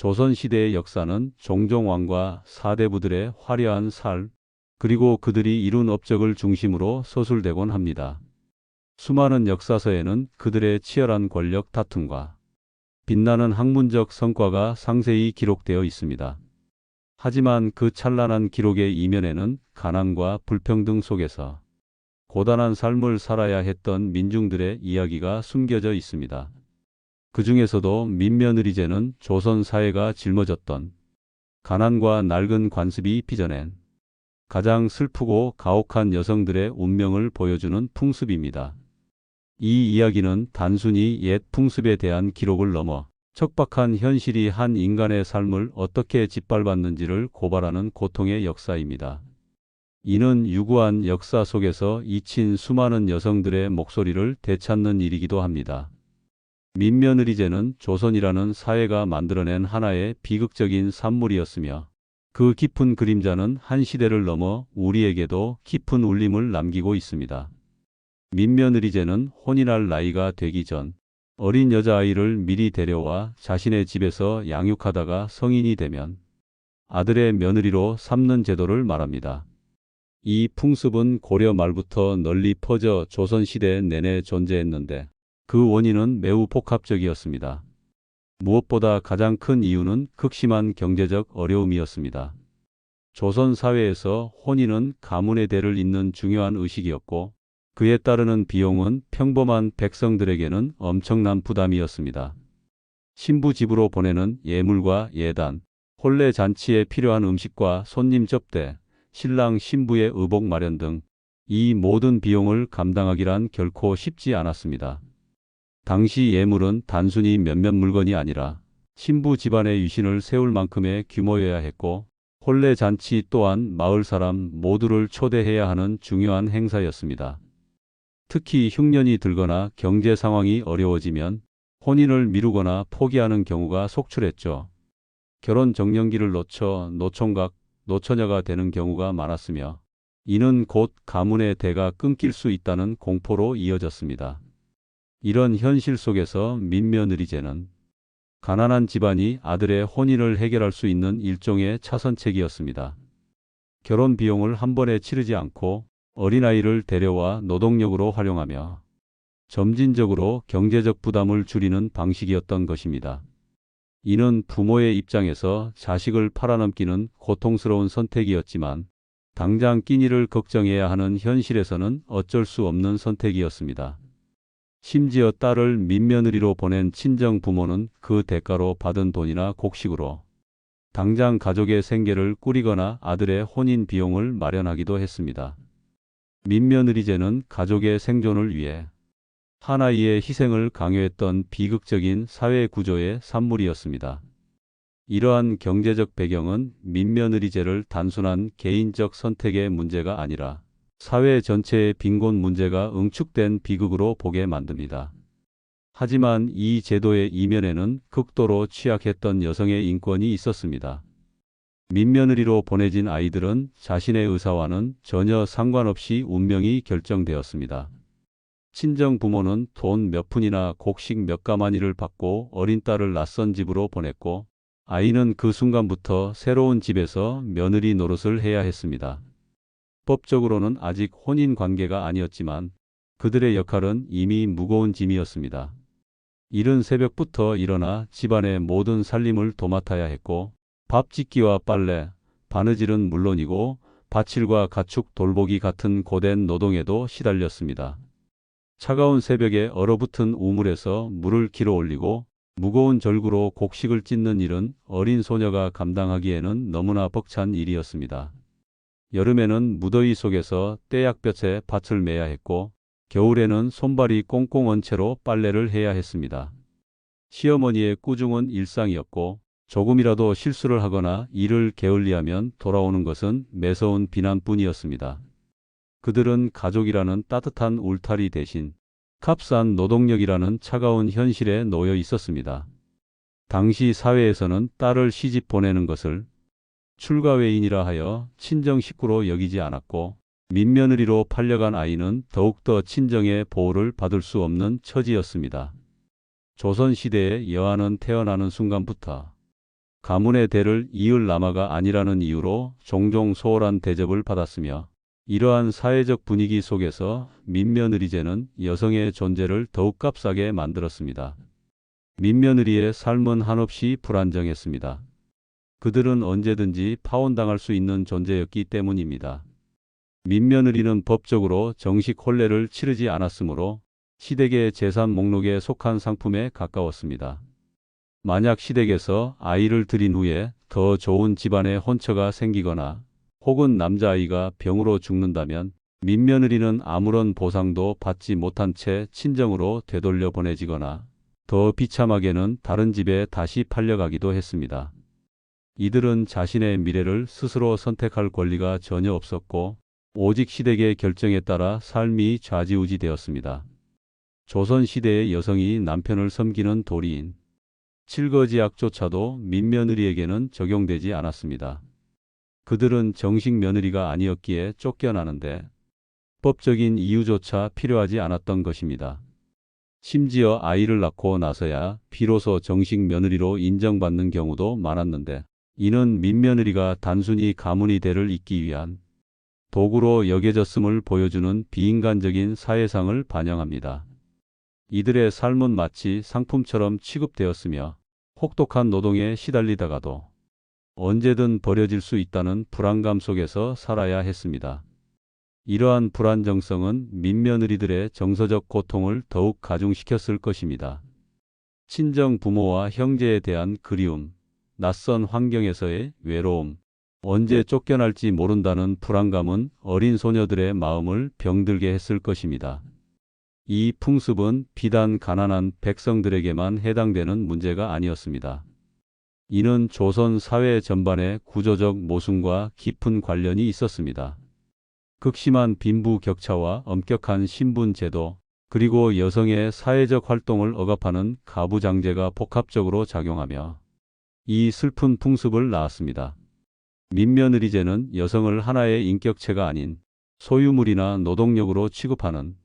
조선시대의 역사는 종종 왕과 사대부들의 화려한 삶, 그리고 그들이 이룬 업적을 중심으로 서술되곤 합니다. 수많은 역사서에는 그들의 치열한 권력 다툼과 빛나는 학문적 성과가 상세히 기록되어 있습니다. 하지만 그 찬란한 기록의 이면에는 가난과 불평등 속에서 고단한 삶을 살아야 했던 민중들의 이야기가 숨겨져 있습니다. 그 중에서도 민며느리제는 조선 사회가 짊어졌던 가난과 낡은 관습이 빚어낸 가장 슬프고 가혹한 여성들의 운명을 보여주는 풍습입니다. 이 이야기는 단순히 옛 풍습에 대한 기록을 넘어 척박한 현실이 한 인간의 삶을 어떻게 짓밟았는지를 고발하는 고통의 역사입니다. 이는 유구한 역사 속에서 잊힌 수많은 여성들의 목소리를 되찾는 일이기도 합니다. 민며느리제는 조선이라는 사회가 만들어낸 하나의 비극적인 산물이었으며 그 깊은 그림자는 한 시대를 넘어 우리에게도 깊은 울림을 남기고 있습니다. 민며느리제는 혼인할 나이가 되기 전 어린 여자아이를 미리 데려와 자신의 집에서 양육하다가 성인이 되면 아들의 며느리로 삼는 제도를 말합니다. 이 풍습은 고려 말부터 널리 퍼져 조선시대 내내 존재했는데 그 원인은 매우 복합적이었습니다. 무엇보다 가장 큰 이유는 극심한 경제적 어려움이었습니다. 조선 사회에서 혼인은 가문의 대를 잇는 중요한 의식이었고 그에 따르는 비용은 평범한 백성들에게는 엄청난 부담이었습니다. 신부 집으로 보내는 예물과 예단, 혼례 잔치에 필요한 음식과 손님 접대, 신랑 신부의 의복 마련 등 이 모든 비용을 감당하기란 결코 쉽지 않았습니다. 당시 예물은 단순히 몇몇 물건이 아니라 신부 집안의 유신을 세울 만큼의 규모여야 했고 혼례 잔치 또한 마을 사람 모두를 초대해야 하는 중요한 행사였습니다. 특히 흉년이 들거나 경제 상황이 어려워지면 혼인을 미루거나 포기하는 경우가 속출했죠. 결혼 정년기를 놓쳐 노총각, 노처녀가 되는 경우가 많았으며 이는 곧 가문의 대가 끊길 수 있다는 공포로 이어졌습니다. 이런 현실 속에서 민며느리제는 가난한 집안이 아들의 혼인을 해결할 수 있는 일종의 차선책이었습니다. 결혼 비용을 한 번에 치르지 않고 어린아이를 데려와 노동력으로 활용하며 점진적으로 경제적 부담을 줄이는 방식이었던 것입니다. 이는 부모의 입장에서 자식을 팔아넘기는 고통스러운 선택이었지만 당장 끼니를 걱정해야 하는 현실에서는 어쩔 수 없는 선택이었습니다. 심지어 딸을 민며느리로 보낸 친정 부모는 그 대가로 받은 돈이나 곡식으로 당장 가족의 생계를 꾸리거나 아들의 혼인 비용을 마련하기도 했습니다. 민며느리제는 가족의 생존을 위해 하나이의 희생을 강요했던 비극적인 사회 구조의 산물이었습니다. 이러한 경제적 배경은 민며느리제를 단순한 개인적 선택의 문제가 아니라 사회 전체의 빈곤 문제가 응축된 비극으로 보게 만듭니다. 하지만 이 제도의 이면에는 극도로 취약했던 여성의 인권이 있었습니다. 민며느리로 보내진 아이들은 자신의 의사와는 전혀 상관없이 운명이 결정되었습니다. 친정 부모는 돈 몇 푼이나 곡식 몇 가마니를 받고 어린 딸을 낯선 집으로 보냈고 아이는 그 순간부터 새로운 집에서 며느리 노릇을 해야 했습니다. 법적으로는 아직 혼인 관계가 아니었지만 그들의 역할은 이미 무거운 짐이었습니다. 이른 새벽부터 일어나 집안의 모든 살림을 도맡아야 했고 밥 짓기와 빨래, 바느질은 물론이고 밭일과 가축 돌보기 같은 고된 노동에도 시달렸습니다. 차가운 새벽에 얼어붙은 우물에서 물을 길어 올리고 무거운 절구로 곡식을 찢는 일은 어린 소녀가 감당하기에는 너무나 벅찬 일이었습니다. 여름에는 무더위 속에서 떼약볕에 밭을 매야 했고 겨울에는 손발이 꽁꽁 언 채로 빨래를 해야 했습니다. 시어머니의 꾸중은 일상이었고 조금이라도 실수를 하거나 일을 게을리하면 돌아오는 것은 매서운 비난뿐이었습니다. 그들은 가족이라는 따뜻한 울타리 대신 값싼 노동력이라는 차가운 현실에 놓여 있었습니다. 당시 사회에서는 딸을 시집 보내는 것을 출가외인이라 하여 친정 식구로 여기지 않았고 민며느리로 팔려간 아이는 더욱더 친정의 보호를 받을 수 없는 처지였습니다. 조선시대의 여아는 태어나는 순간부터 가문의 대를 이을 남아가 아니라는 이유로 종종 소홀한 대접을 받았으며 이러한 사회적 분위기 속에서 민며느리제는 여성의 존재를 더욱 값싸게 만들었습니다. 민며느리의 삶은 한없이 불안정했습니다. 그들은 언제든지 파혼당할 수 있는 존재였기 때문입니다. 민며느리는 법적으로 정식 혼례를 치르지 않았으므로 시댁의 재산 목록에 속한 상품에 가까웠습니다. 만약 시댁에서 아이를 들인 후에 더 좋은 집안에 혼처가 생기거나 혹은 남자아이가 병으로 죽는다면 민며느리는 아무런 보상도 받지 못한 채 친정으로 되돌려 보내지거나 더 비참하게는 다른 집에 다시 팔려가기도 했습니다. 이들은 자신의 미래를 스스로 선택할 권리가 전혀 없었고 오직 시댁의 결정에 따라 삶이 좌지우지되었습니다. 조선시대의 여성이 남편을 섬기는 도리인 칠거지약조차도 민며느리에게는 적용되지 않았습니다. 그들은 정식 며느리가 아니었기에 쫓겨나는데 법적인 이유조차 필요하지 않았던 것입니다. 심지어 아이를 낳고 나서야 비로소 정식 며느리로 인정받는 경우도 많았는데 이는 민며느리가 단순히 가문의 대를 잇기 위한 도구로 여겨졌음을 보여주는 비인간적인 사회상을 반영합니다. 이들의 삶은 마치 상품처럼 취급되었으며 혹독한 노동에 시달리다가도 언제든 버려질 수 있다는 불안감 속에서 살아야 했습니다. 이러한 불안정성은 민며느리들의 정서적 고통을 더욱 가중시켰을 것입니다. 친정 부모와 형제에 대한 그리움, 낯선 환경에서의 외로움, 언제 쫓겨날지 모른다는 불안감은 어린 소녀들의 마음을 병들게 했을 것입니다. 이 풍습은 비단 가난한 백성들에게만 해당되는 문제가 아니었습니다. 이는 조선 사회 전반의 구조적 모순과 깊은 관련이 있었습니다. 극심한 빈부격차와 엄격한 신분제도, 그리고 여성의 사회적 활동을 억압하는 가부장제가 복합적으로 작용하며 이 슬픈 풍습을 낳았습니다. 민며느리제는 여성을 하나의 인격체가 아닌 소유물이나 노동력으로 취급하는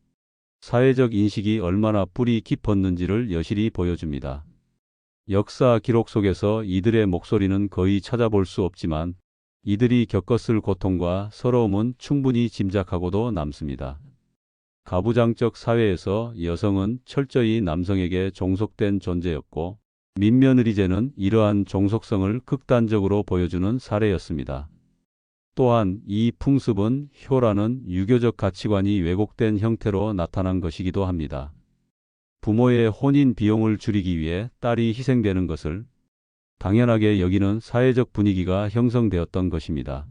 사회적 인식이 얼마나 뿌리 깊었는지를 여실히 보여줍니다. 역사 기록 속에서 이들의 목소리는 거의 찾아볼 수 없지만 이들이 겪었을 고통과 서러움은 충분히 짐작하고도 남습니다. 가부장적 사회에서 여성은 철저히 남성에게 종속된 존재였고 민며느리제는 이러한 종속성을 극단적으로 보여주는 사례였습니다. 또한 이 풍습은 효라는 유교적 가치관이 왜곡된 형태로 나타난 것이기도 합니다. 부모의 혼인 비용을 줄이기 위해 딸이 희생되는 것을 당연하게 여기는 사회적 분위기가 형성되었던 것입니다.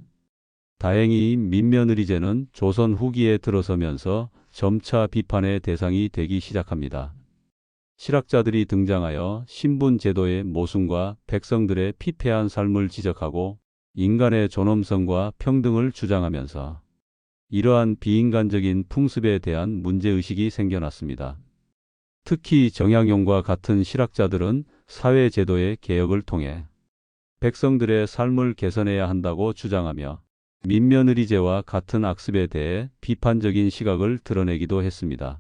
다행히 민며느리제는 조선 후기에 들어서면서 점차 비판의 대상이 되기 시작합니다. 실학자들이 등장하여 신분제도의 모순과 백성들의 피폐한 삶을 지적하고 인간의 존엄성과 평등을 주장하면서 이러한 비인간적인 풍습에 대한 문제의식이 생겨났습니다. 특히 정약용과 같은 실학자들은 사회제도의 개혁을 통해 백성들의 삶을 개선해야 한다고 주장하며 민며느리제와 같은 악습에 대해 비판적인 시각을 드러내기도 했습니다.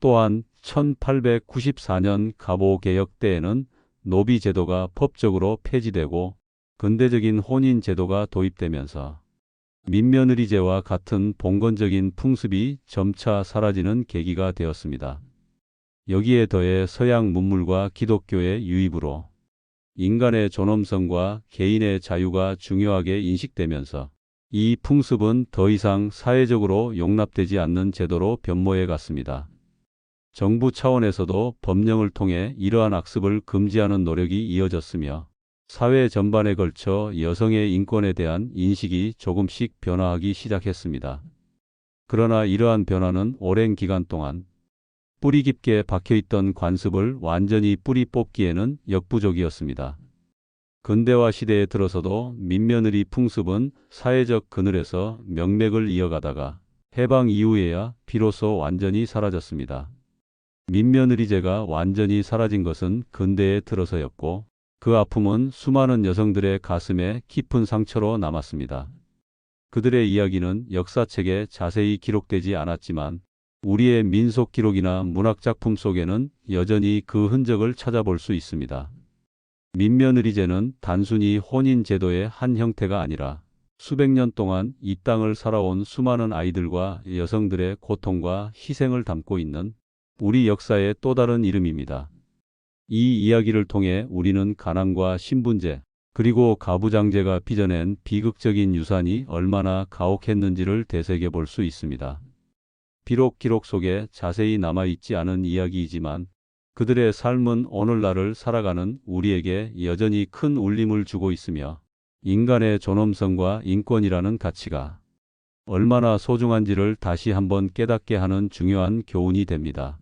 또한 1894년 갑오개혁 때에는 노비제도가 법적으로 폐지되고 근대적인 혼인제도가 도입되면서 민며느리제와 같은 봉건적인 풍습이 점차 사라지는 계기가 되었습니다. 여기에 더해 서양 문물과 기독교의 유입으로 인간의 존엄성과 개인의 자유가 중요하게 인식되면서 이 풍습은 더 이상 사회적으로 용납되지 않는 제도로 변모해 갔습니다. 정부 차원에서도 법령을 통해 이러한 악습을 금지하는 노력이 이어졌으며 사회 전반에 걸쳐 여성의 인권에 대한 인식이 조금씩 변화하기 시작했습니다. 그러나 이러한 변화는 오랜 기간 동안 뿌리 깊게 박혀있던 관습을 완전히 뿌리 뽑기에는 역부족이었습니다. 근대화 시대에 들어서도 민며느리 풍습은 사회적 그늘에서 명맥을 이어가다가 해방 이후에야 비로소 완전히 사라졌습니다. 민며느리제가 완전히 사라진 것은 근대에 들어서였고 그 아픔은 수많은 여성들의 가슴에 깊은 상처로 남았습니다. 그들의 이야기는 역사책에 자세히 기록되지 않았지만 우리의 민속 기록이나 문학 작품 속에는 여전히 그 흔적을 찾아볼 수 있습니다. 민며느리제는 단순히 혼인 제도의 한 형태가 아니라 수백 년 동안 이 땅을 살아온 수많은 아이들과 여성들의 고통과 희생을 담고 있는 우리 역사의 또 다른 이름입니다. 이 이야기를 통해 우리는 가난과 신분제, 그리고 가부장제가 빚어낸 비극적인 유산이 얼마나 가혹했는지를 되새겨 볼 수 있습니다. 비록 기록 속에 자세히 남아있지 않은 이야기이지만 그들의 삶은 오늘날을 살아가는 우리에게 여전히 큰 울림을 주고 있으며 인간의 존엄성과 인권이라는 가치가 얼마나 소중한지를 다시 한번 깨닫게 하는 중요한 교훈이 됩니다.